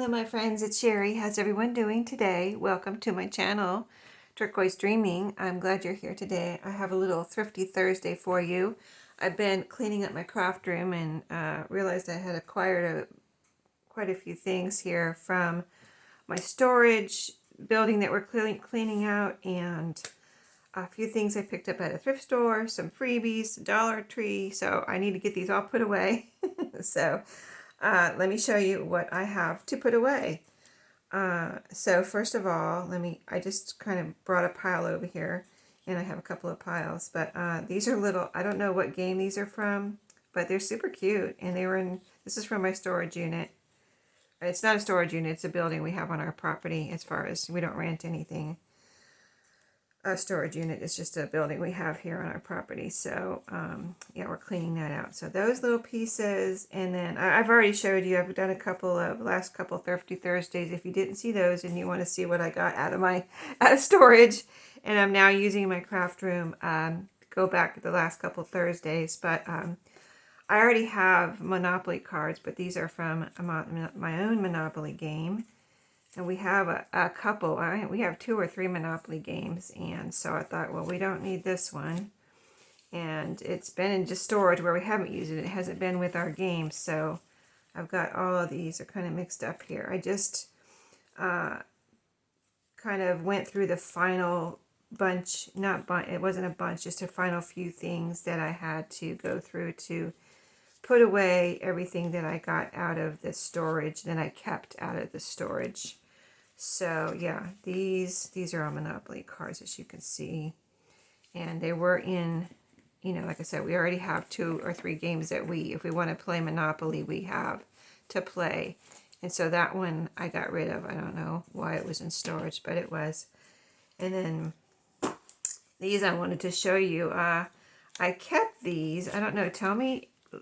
my friends, it's Sheree. How's everyone doing today? Welcome to my channel, Turquoise Dreaming. I'm glad you're here today. I have a little Thrifty Thursday for you. I've been cleaning up my craft room and realized I had acquired quite a few things here from my storage building that we're cleaning out, and a few things I picked up at a thrift store, some freebies, Dollar Tree, so I need to get these all put away. So let me show you what I have to put away. So first of all, I just kind of brought a pile over here, and I have a couple of piles, but these are little, I don't know what game these are from, but they're super cute, and this is from my storage unit. It's not a storage unit, it's a building we have on our property. As far as, we don't rent anything. A storage unit is just a building we have here on our property. So yeah, we're cleaning that out. So those little pieces, and then I've already showed you, I've done last couple Thrifty Thursdays. If you didn't see those and you want to see what I got out of storage, and I'm now using my craft room, go back to the last couple Thursdays. But I already have Monopoly cards, but these are from my own Monopoly game. And we have a couple, we have 2 or 3 Monopoly games, and so I thought, well, we don't need this one. And it's been in just storage where we haven't used it. It hasn't been with our games, so I've got all of these are kind of mixed up here. I just kind of went through the final bunch, it wasn't a bunch, just a final few things that I had to go through to put away everything that I got out of the storage, that I kept out of the storage. So yeah, these are all Monopoly cards, as you can see. And they were in, like I said, we already have 2 or 3 games that if we want to play Monopoly, we have to play. And so that one I got rid of. I don't know why it was in storage, but it was. And then these I wanted to show you. I kept these. I don't know.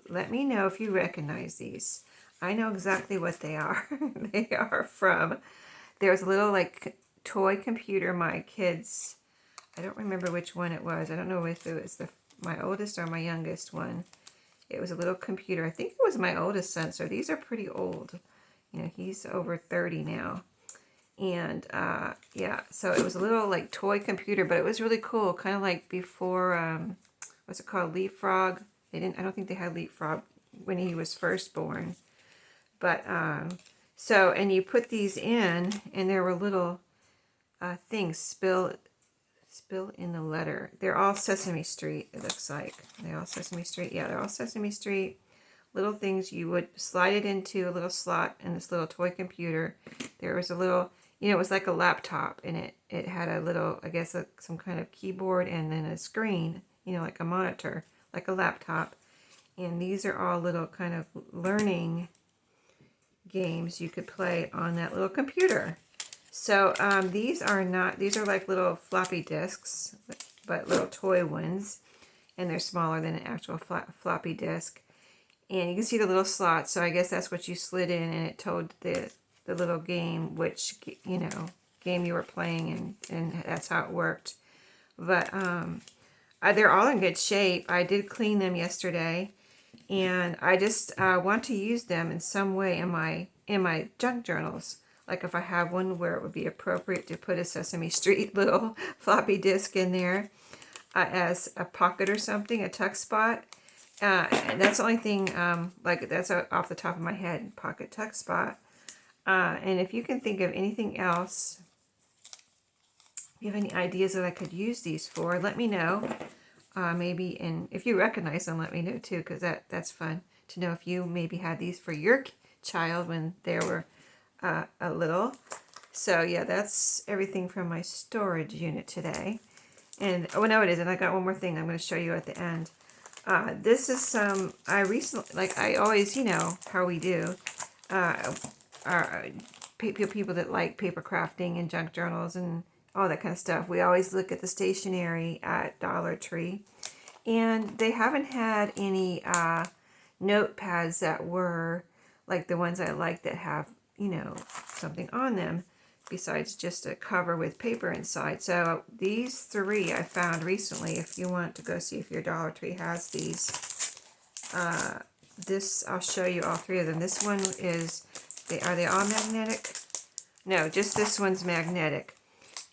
Let me know if you recognize these. I know exactly what they are. They are from, there's a little like toy computer my kids, I don't remember which one it was. I don't know if it was my oldest or my youngest one. It was a little computer. I think it was my oldest son, so these are pretty old. He's over 30 now. And yeah, so it was a little like toy computer, but it was really cool. Kind of like before, what's it called? Leapfrog. I don't think they had Leapfrog when he was first born. But, so, and you put these in, and there were little things, spill in the letter. They're all Sesame Street, it looks like. They're all Sesame Street. Yeah, they're all Sesame Street. Little things you would slide it into a little slot in this little toy computer. There was a little, it was like a laptop, and it had a little, I guess, some kind of keyboard and then a screen, like a monitor, like a laptop. And these are all little kind of learning games you could play on that little computer. So these are like little floppy disks, but little toy ones, and they're smaller than an actual floppy disk. And you can see the little slots, so I guess that's what you slid in, and it told the little game which game you were playing, and that's how it worked. But they're all in good shape. I did clean them yesterday, and I just want to use them in some way in my junk journals. Like if I have one where it would be appropriate to put a Sesame Street little floppy disk in there as a pocket or something, a tuck spot. And that's the only thing, like that's off the top of my head, pocket tuck spot. And if you can think of anything else, if you have any ideas that I could use these for, let me know. Maybe, and if you recognize them, let me know too, because that's fun to know if you maybe had these for your child when they were a little. So yeah, that's everything from my storage unit today. And oh no, it isn't. I got one more thing I'm going to show you at the end. This is some, I recently, like I always, how we do, people that like paper crafting and junk journals and all that kind of stuff. We always look at the stationery at Dollar Tree, and they haven't had any notepads that were like the ones I like that have, something on them besides just a cover with paper inside. So these 3 I found recently. If you want to go see if your Dollar Tree has these, I'll show you all 3 of them. This one is Are they all magnetic? No, just this one's magnetic.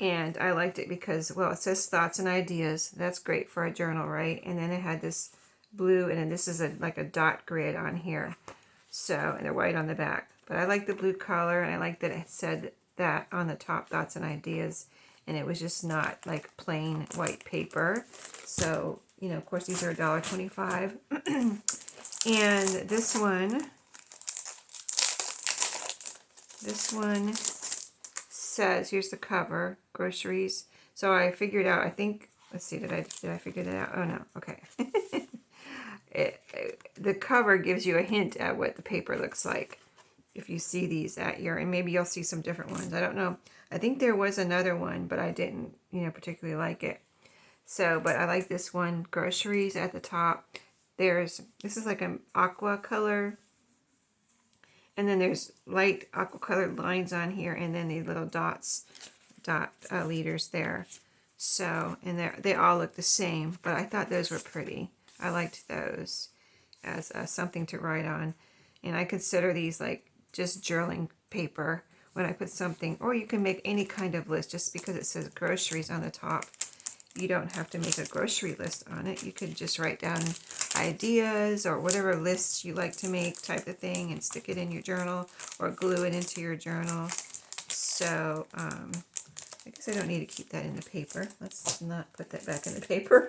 And I liked it because, well, it says thoughts and ideas. That's great for a journal, right? And then it had this blue, and then this is like a dot grid on here. So, and they're white on the back. But I like the blue color, and I like that it said that on the top, thoughts and ideas. And it was just not like plain white paper. So, you know, of course, these are $1.25. And this one says, here's the cover, groceries. So I figured out, I think, let's see, did I figure that out? Oh no, okay. The cover gives you a hint at what the paper looks like. If you see these at your, and maybe you'll see some different ones. I don't know. I think there was another one, but I didn't, you know, particularly like it. So, but I like this one, groceries at the top. This is like an aqua color. And then there's light aqua colored lines on here, and then the little dot leaders there. So, and they all look the same, but I thought those were pretty. I liked those as something to write on. And I consider these like just journaling paper when I put something, or you can make any kind of list just because it says groceries on the top. You don't have to make a grocery list on it. You could just write down ideas or whatever lists you like to make type of thing and stick it in your journal or glue it into your journal. So I guess I don't need to keep that in the paper. Let's not put that back in the paper.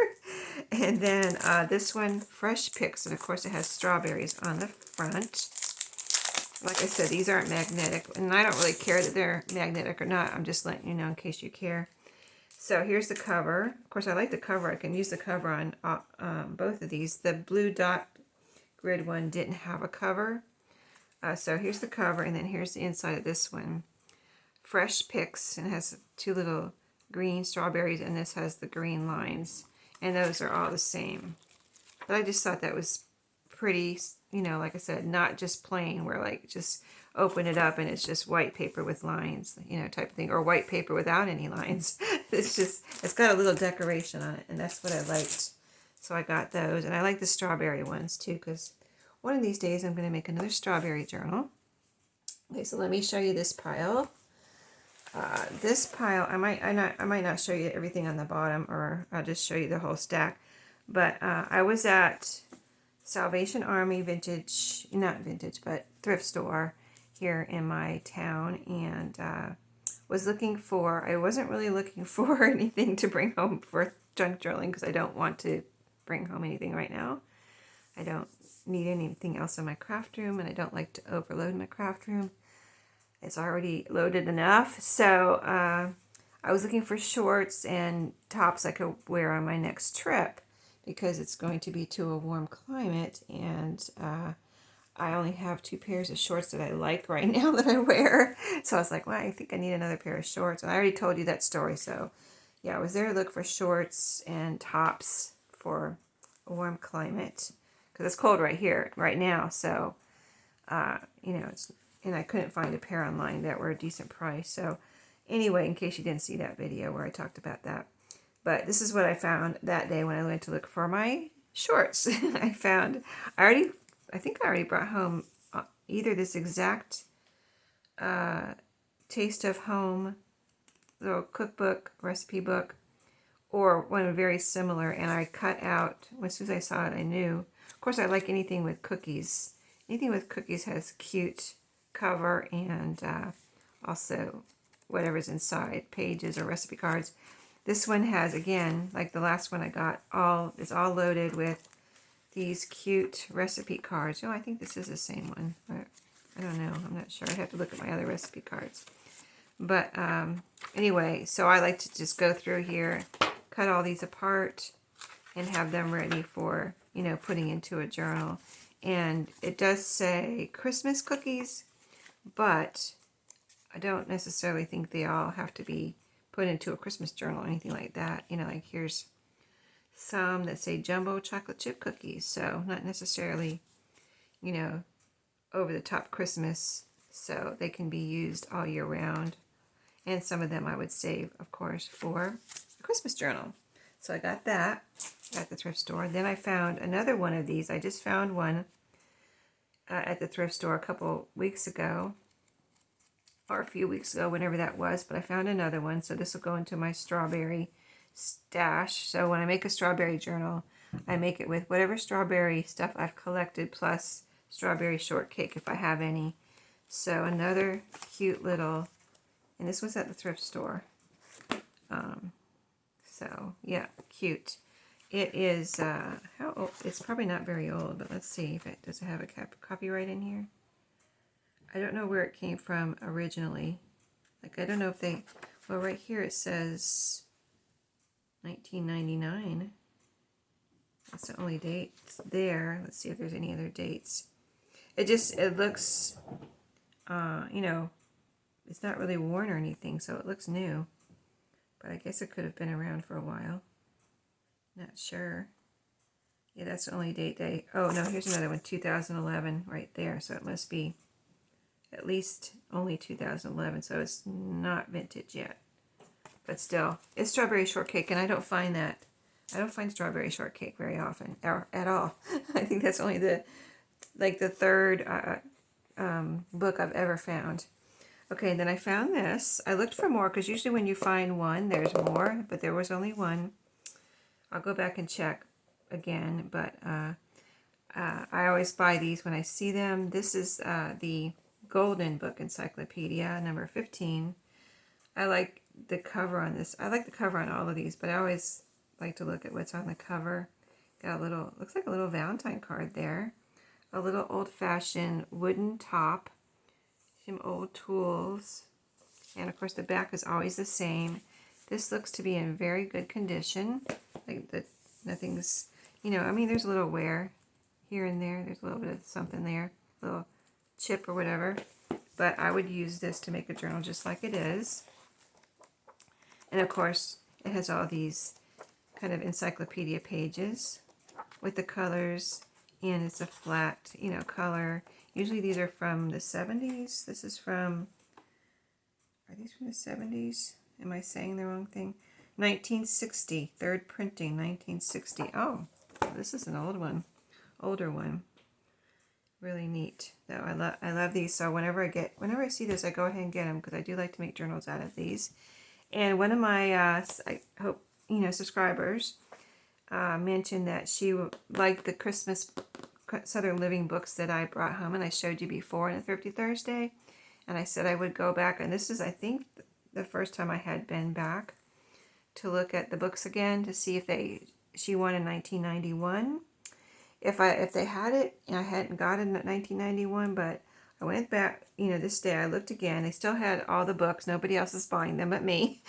And then this one, Fresh Picks, and of course it has strawberries on the front. Like I said, these aren't magnetic, and I don't really care that they're magnetic or not. I'm just letting you know in case you care. So here's the cover. Of course, I like the cover. I can use the cover on both of these. The blue dot grid one didn't have a cover. So here's the cover, and then here's the inside of this one. Fresh Picks, and it has two little green strawberries, and this has the green lines. And those are all the same. But I just thought that was pretty, you know, like I said, not just plain, where like just open it up and it's just white paper with lines, you know, type of thing, or white paper without any lines. It's got a little decoration on it, and that's what I liked. So I got those, and I like the strawberry ones too, because one of these days I'm going to make another strawberry journal. Okay, so let me show you this pile. This pile, I might not show you everything on the bottom, or I'll just show you the whole stack. But I was at Salvation Army not vintage, but thrift store here in my town, and was looking for, I wasn't really looking for anything to bring home for junk journaling, because I don't want to bring home anything right now. I don't need anything else in my craft room, and I don't like to overload my craft room. It's already loaded enough. So I was looking for shorts and tops I could wear on my next trip, because it's going to be to a warm climate, and I only have 2 pairs of shorts that I like right now that I wear. So I was like, well, I think I need another pair of shorts. And I already told you that story. So yeah, I was there to look for shorts and tops for a warm climate, because it's cold right here, right now. So, you know, and I couldn't find a pair online that were a decent price. So anyway, in case you didn't see that video where I talked about that. But this is what I found that day when I went to look for my shorts. I think I already brought home either this exact Taste of Home little cookbook, recipe book, or one very similar, and I cut out, as soon as I saw it, I knew. Of course, I like anything with cookies. Anything with cookies has cute cover, and also whatever's inside, pages or recipe cards. This one has, again, like the last one I got, it's all loaded with these cute recipe cards. Oh, I think this is the same one. I don't know. I'm not sure. I'd have to look at my other recipe cards. But anyway, so I like to just go through here, cut all these apart, and have them ready for, you know, putting into a journal. And it does say Christmas cookies, but I don't necessarily think they all have to be put into a Christmas journal or anything like that. You know, like here's some that say jumbo chocolate chip cookies, so not necessarily, you know, over the top Christmas, so they can be used all year round. And some of them I would save, of course, for a Christmas journal. So I got that at the thrift store. Then I found another one of these. I just found one at the thrift store a couple weeks ago. or a few weeks ago, whenever that was, but I found another one. So this will go into my strawberry stash. So when I make a strawberry journal, I make it with whatever strawberry stuff I've collected plus strawberry shortcake if I have any. So another cute little, and this was at the thrift store. So yeah, cute. It is, how old? It's probably not very old, but let's see if it, does it have a copyright in here? I don't know where it came from originally. Like, I don't know if they, well, right here it says 1999. That's the only date there. Let's see if there's any other dates. It looks, you know, it's not really worn or anything, so it looks new. But I guess it could have been around for a while. Not sure. Yeah, that's the only date they, oh no, here's another one, 2011 right there. So it must be at least only 2011, so it's not vintage yet. But still, it's strawberry shortcake, and I don't find strawberry shortcake very often, or at all. I think that's only the third book I've ever found. Okay, then I found this. I looked for more, because usually when you find one, there's more, but there was only one. I'll go back and check again, but I always buy these when I see them. This is the Golden Book Encyclopedia, number 15. I like the cover on this. I like the cover on all of these, but I always like to look at what's on the cover. Got a little, looks like a little Valentine card there. A little old-fashioned wooden top. Some old tools. And of course the back is always the same. This looks to be in very good condition. Like nothing's, you know, I mean, there's a little wear here and there. There's a little bit of something there. A little chip or whatever. But I would use this to make a journal just like it is. And of course, it has all these kind of encyclopedia pages with the colors, and it's a flat, you know, color. Usually these are from the 70s. This is from, are these from the 70s? Am I saying the wrong thing? 1960, third printing, 1960. Oh, this is an old one, older one. Really neat. Though I love these. So whenever I see this, I go ahead and get them, because I do like to make journals out of these. And one of my, I hope, you know, subscribers mentioned that she liked the Christmas Southern Living books that I brought home, and I showed you before in the Thrifty Thursday. And I said I would go back, and this is, I think, the first time I had been back to look at the books again to see if she won in 1991. If they had it, and I hadn't got it in 1991, but I went back, you know, this day I looked again. They still had all the books. Nobody else is buying them but me.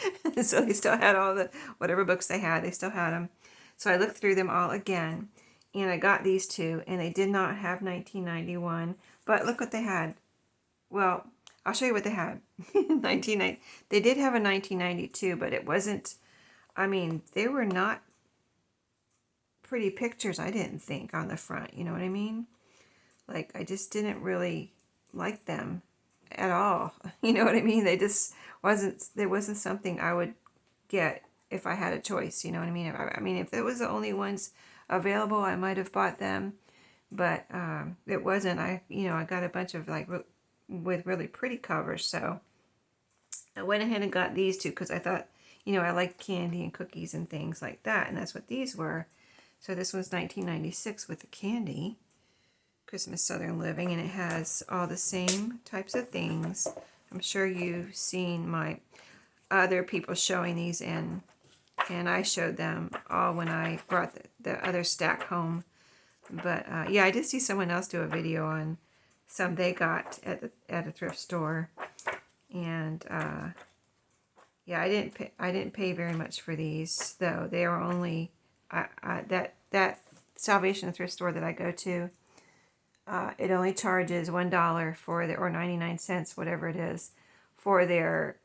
So they still had all the, whatever books they had, they still had them. So I looked through them all again, and I got these two, and they did not have 1991, but look what they had. Well, I'll show you what they had. They did have a 1992, but it wasn't, I mean, they were not pretty pictures, I didn't think, on the front, you know what I mean? Like, I just didn't really like them at all. You know what I mean? They just there wasn't something I would get if I had a choice, you know what I mean? I mean, if it was the only ones available, I might have bought them, but it wasn't. I got a bunch of with really pretty covers, so I went ahead and got these two because I thought, you know, I like candy and cookies and things like that, and that's what these were. So this was 1996 with the candy, Christmas Southern Living, and it has all the same types of things. I'm sure you've seen my other people showing these, and I showed them all when I brought the other stack home. But yeah, I did see someone else do a video on some they got at a thrift store, and yeah, I didn't pay very much for these, though. They are only that Salvation thrift store that I go to. It only charges $1 for or 99 cents, whatever it is, for their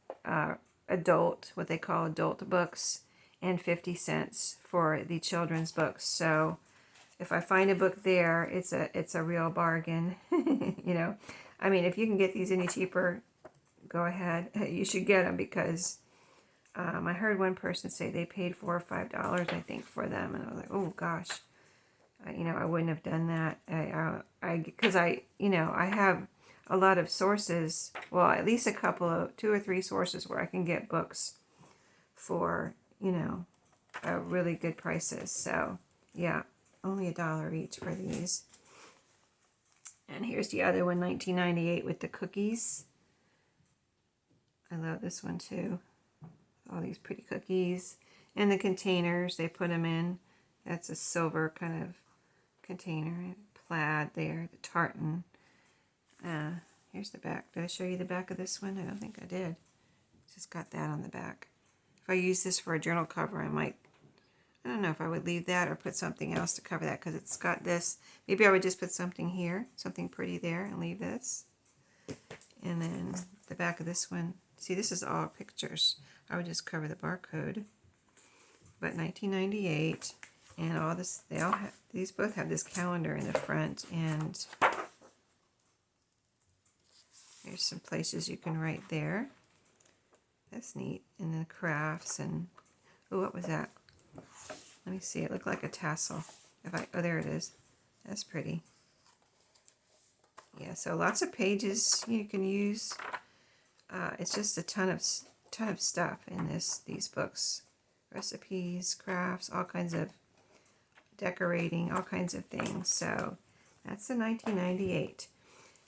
adult, what they call adult books, and 50 cents for the children's books. So if I find a book there, it's a real bargain. You know, I mean, if you can get these any cheaper, go ahead. You should get them, because I heard one person say they paid $4 or $5, I think, for them, and I was like, oh gosh, you know, I wouldn't have done that. Because I have a lot of sources, well, at least a couple of, 2 or 3 sources where I can get books for, you know, really good prices. So yeah, only $1 each for these. And here's the other one, $19.98 with the cookies. I love this one too. All these pretty cookies. And the containers, they put them in. That's a silver kind of container. Plaid there, the tartan. Here's the back. Did I show you the back of this one? I don't think I did. It's just got that on the back. If I use this for a journal cover, I don't know if I would leave that or put something else to cover that because it's got this. Maybe I would just put something here, something pretty there, and leave this. And then the back of this one, see, this is all pictures. I would just cover the barcode. But $19.98, and all this, these both have this calendar in the front, and there's some places you can write there. That's neat. And then crafts, and oh, what was that? Let me see. It looked like a tassel. Oh, there it is. That's pretty. Yeah, so lots of pages you can use. It's just a ton of stuff in these books. Recipes, crafts, all kinds of decorating, all kinds of things. So that's the $19.98.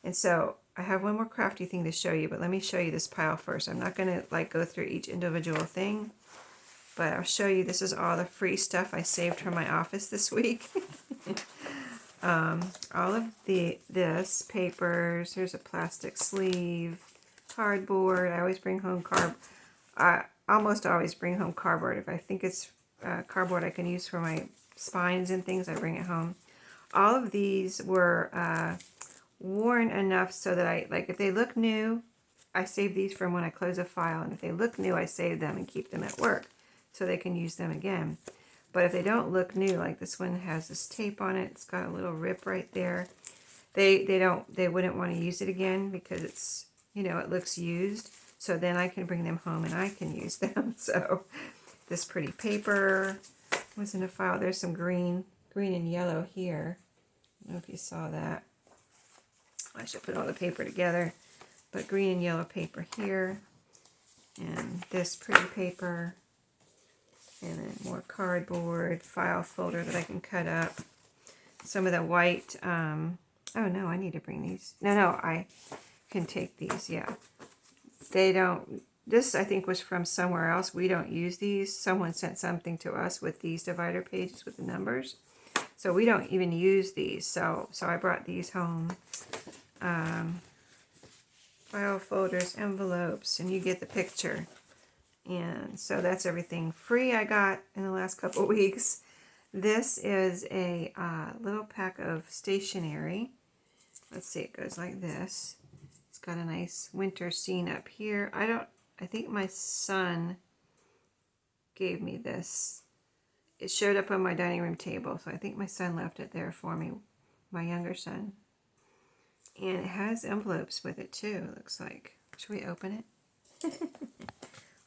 And so I have one more crafty thing to show you, but let me show you this pile first. I'm not going to go through each individual thing, but I'll show you. This is all the free stuff I saved from my office this week. All of this papers. There's a plastic sleeve, cardboard. I always bring home almost always bring home cardboard. If I think it's cardboard I can use for my spines and things, I bring it home. All of these were worn enough so that if they look new, I save these from when I close a file, and if they look new, I save them and keep them at work so they can use them again. But if they don't look new, like this one has this tape on it, it's got a little rip right there. They wouldn't want to use it again because it's, it looks used. So then I can bring them home and I can use them. So this pretty paper was in a file. There's some green and yellow here. I don't know if you saw that. I should put all the paper together. But green and yellow paper here. And this pretty paper. And then more cardboard, file folder that I can cut up. Some of the white, oh no, I need to bring these. No, I can take these, yeah. This I think was from somewhere else. We don't use these. Someone sent something to us with these divider pages with the numbers. So we don't even use these. So I brought these home. File folders, envelopes, and you get the picture. And so that's everything free I got in the last couple of weeks. This is a little pack of stationery. Let's see, it goes like this. It's got a nice winter scene up here. I think my son gave me this. It showed up on my dining room table, so I think my son left it there for me, my younger son. And it has envelopes with it too, it looks like. Should we open it?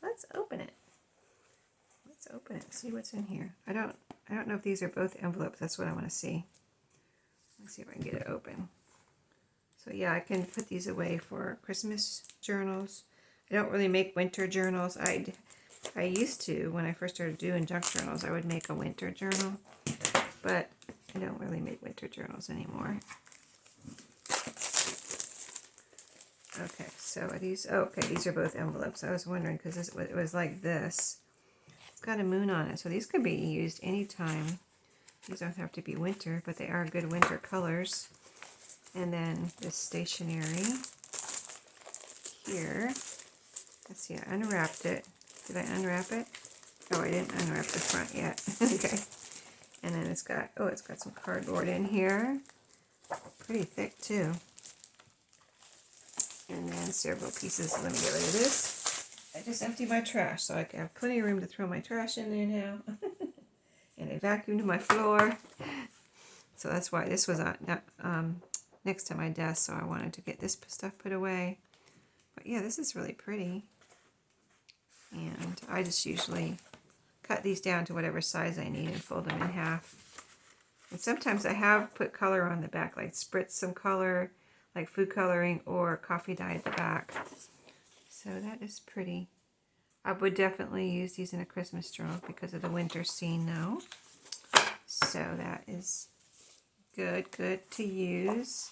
Let's open it. Let's open it. See what's in here. I don't know if these are both envelopes. That's what I want to see. Let's see if I can get it open. So yeah, I can put these away for Christmas journals. I don't really make winter journals. I used to, when I first started doing junk journals, I would make a winter journal, but I don't really make winter journals anymore. Okay, so are these, okay, these are both envelopes. I was wondering because it was like this. It's got a moon on it, so these could be used anytime. These don't have to be winter, but they are good winter colors. And then this stationery here. Let's see, I unwrapped it. Did I unwrap it? Oh, I didn't unwrap the front yet. Okay. And then it's got some cardboard in here. Pretty thick too. And then several pieces. Let me get rid of this. I just emptied my trash, so I have plenty of room to throw my trash in there now. And I vacuumed my floor. So that's why this was next to my desk, so I wanted to get this stuff put away. But yeah, this is really pretty. And I just usually cut these down to whatever size I need and fold them in half. And sometimes I have put color on the back, like spritz some color. like food coloring or coffee dye at the back. So that is pretty. I would definitely use these in a Christmas stroll because of the winter scene now. So that is good to use.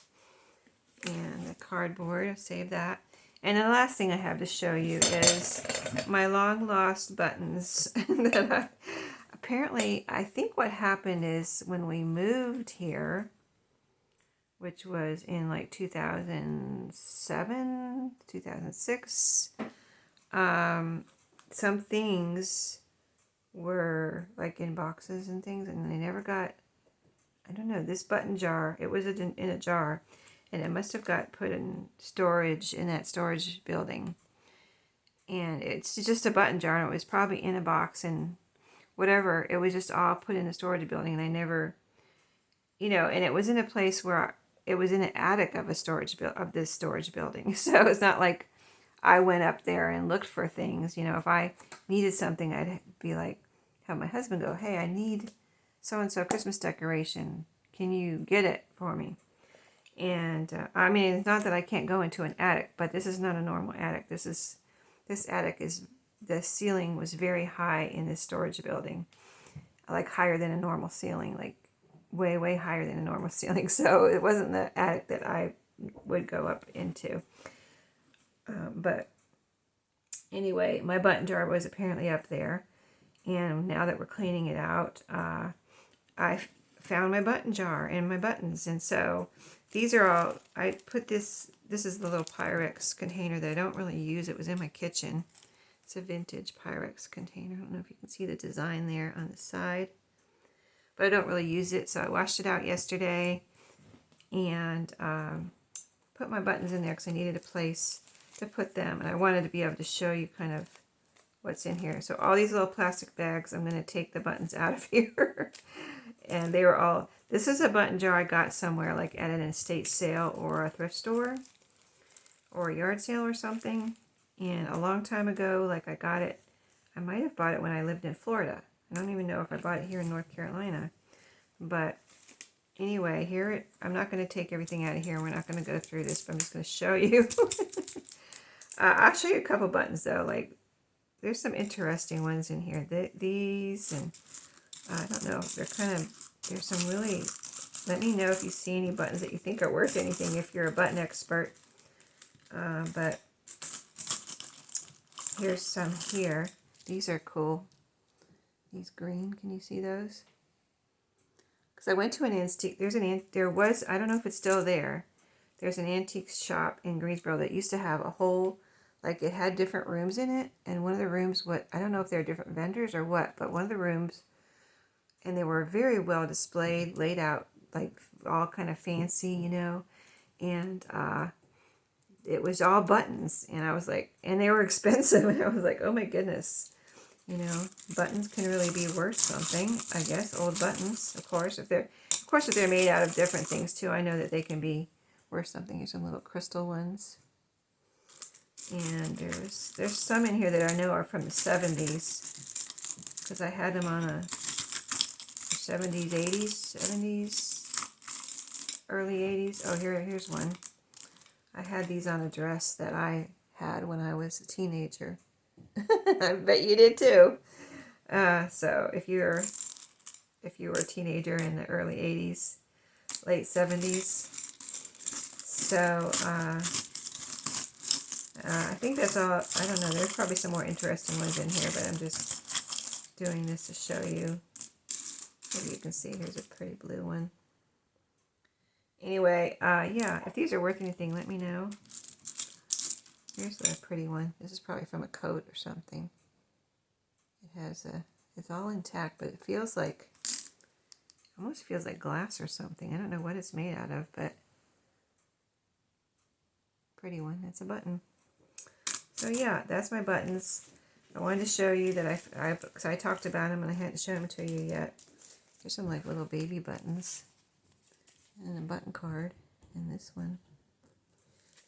And the cardboard, I'll save that. And the last thing I have to show you is my long lost buttons that apparently, I think what happened is when we moved here, which was in like 2007, 2006, some things were like in boxes and things, and they never got, I don't know, this button jar, it was in a jar, and it must have got put in storage in that storage building. And it's just a button jar, and it was probably in a box and whatever. It was just all put in the storage building, and I never, and it was in a place where it was in an attic of this storage building. So it's not like I went up there and looked for things. If I needed something, I'd be like, have my husband go, hey, I need so-and-so Christmas decoration. Can you get it for me? And I mean, it's not that I can't go into an attic, but this is not a normal attic. This attic the ceiling was very high in this storage building, like higher than a normal ceiling, like way, way higher than a normal ceiling. So it wasn't the attic that I would go up into. But anyway, my button jar was apparently up there. And now that we're cleaning it out, I found my button jar and my buttons. And so these are all, I put this is the little Pyrex container that I don't really use. It was in my kitchen. It's a vintage Pyrex container. I don't know if you can see the design there on the side. But I don't really use it, so I washed it out yesterday and put my buttons in there because I needed a place to put them. And I wanted to be able to show you kind of what's in here. So all these little plastic bags, I'm going to take the buttons out of here. And they were all, this is a button jar I got somewhere like at an estate sale or a thrift store or a yard sale or something. And a long time ago, like I got it, I might have bought it when I lived in Florida. I don't even know if I bought it here in North Carolina. But anyway, here, I'm not going to take everything out of here. We're not going to go through this, but I'm just going to show you. I'll show you a couple buttons though. Like, there's some interesting ones in here. These, and I don't know, there's some really, let me know if you see any buttons that you think are worth anything if you're a button expert. But here's some here. These are cool. These green, can you see those? Because I went to an antique, there was, I don't know if it's still there. There's an antique shop in Greensboro that used to have a whole, like it had different rooms in it. And one of the rooms, I don't know if they're different vendors or what, but one of the rooms, and they were very well displayed, laid out, like all kind of fancy, and it was all buttons. And I was like, and they were expensive. And I was like, oh my goodness. Buttons can really be worth something, I guess. Old buttons, of course, if they're made out of different things too, I know that they can be worth something. Here's some little crystal ones, and there's some in here that I know are from the 70s because I had them on a 70s, 80s, 70s, early 80s. Oh, here's one. I had these on a dress that I had when I was a teenager. I bet you did too. So if you were a teenager in the early 80s, late 70s. So I think that's all. I don't know. There's probably some more interesting ones in here, but I'm just doing this to show you. Maybe you can see. Here's a pretty blue one. Anyway, yeah, if these are worth anything, let me know. Here's the pretty one. This is probably from a coat or something. It has it's all intact, but it feels like, almost feels like glass or something. I don't know what it's made out of, but pretty one. That's a button. So yeah, that's my buttons. I wanted to show you that because I talked about them and I hadn't shown them to you yet. There's some like little baby buttons and a button card in this one.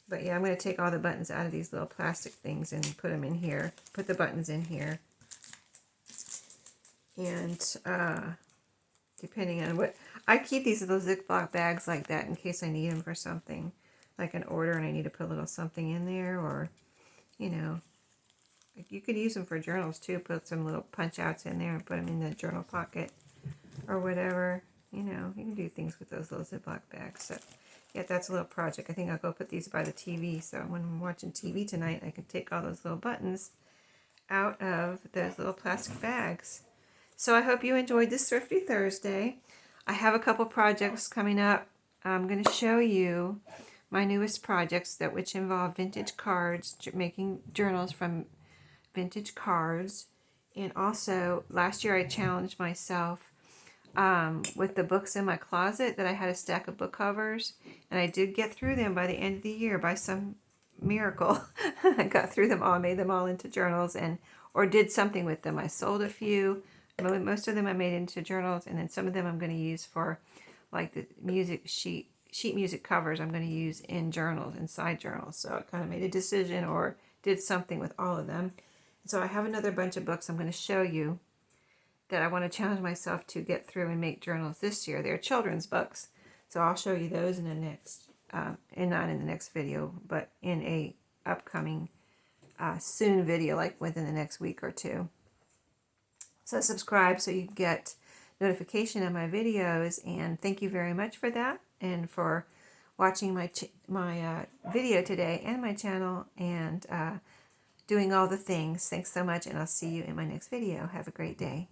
But yeah, I'm going to take all the buttons out of these little plastic things and put them in here. Put the buttons in here. And depending on what... I keep these little Ziploc bags like that in case I need them for something. like an order and I need to put a little something in there, or, you know, you could use them for journals too. Put some little punch outs in there and put them in the journal pocket or whatever. You know, you can do things with those little Ziploc bags. So, yeah, that's a little project. I think I'll go put these by the TV. So when I'm watching TV tonight, I can take all those little buttons out of those little plastic bags. So I hope you enjoyed this Thrifty Thursday. I have a couple projects coming up. I'm going to show you my newest projects which involve vintage cards, making journals from vintage cards. And also, last year I challenged myself with the books in my closet, that I had a stack of book covers, and I did get through them by the end of the year by some miracle. I got through them all, made them all into journals, and or did something with them. I sold a few. Most of them I made into journals, and then some of them I'm going to use for, like the sheet music covers, I'm going to use in journals, inside journals. So I kind of made a decision or did something with all of them. So I have another bunch of books I'm going to show you that I want to challenge myself to get through and make journals this year. They're children's books, so I'll show you those in the next, and not in the next video, but in a upcoming soon video, like within the next week or two. So subscribe so you get notification of my videos, and thank you very much for that and for watching my video today and my channel, and doing all the things. Thanks so much, and I'll see you in my next video. Have a great day.